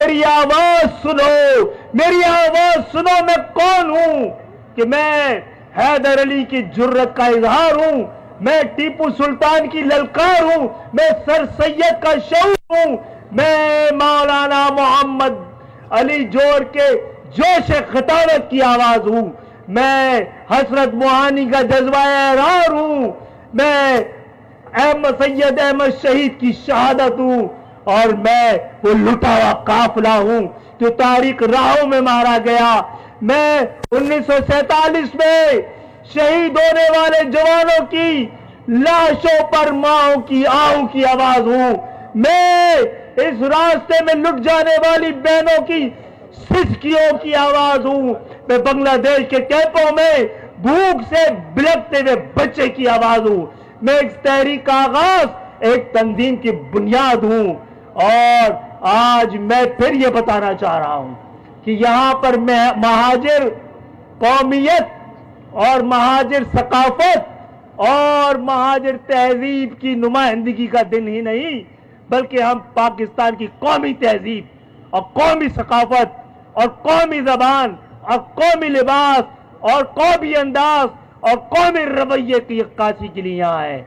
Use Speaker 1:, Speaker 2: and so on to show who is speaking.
Speaker 1: میری آواز سنو، میری آواز سنو، میں کون ہوں کہ میں حیدر علی کی جرت کا اظہار ہوں، میں ٹیپو سلطان کی للکار ہوں، میں سر سید کا شعور ہوں، میں مولانا محمد علی جوہر کے جوش خطابت کی آواز ہوں، میں حسرت موہانی کا جذبہ احرار ہوں، میں سید احمد شہید کی شہادت ہوں، اور میں وہ لٹا ہوا قافلہ ہوں جو تاریخ راہوں میں مارا گیا۔ میں 1947 میں شہید ہونے والے جوانوں کی لاشوں پر ماؤں کی آہوں کی آواز ہوں، میں اس راستے میں لٹ جانے والی بہنوں کی سسکیوں کی آواز ہوں، میں بنگلہ دیش کے کیمپوں میں بھوک سے بلکتے ہوئے بچے کی آواز ہوں، میں ایک تحریک کا آغاز، ایک تنظیم کی بنیاد ہوں۔ اور آج میں پھر یہ بتانا چاہ رہا ہوں کہ یہاں پر مہاجر قومیت اور مہاجر ثقافت اور مہاجر تہذیب کی نمائندگی کا دن ہی نہیں، بلکہ ہم پاکستان کی قومی تہذیب اور قومی ثقافت اور قومی زبان اور قومی لباس اور قومی انداز اور قومی رویے کی عکاسی کے لیے یہاں ہے۔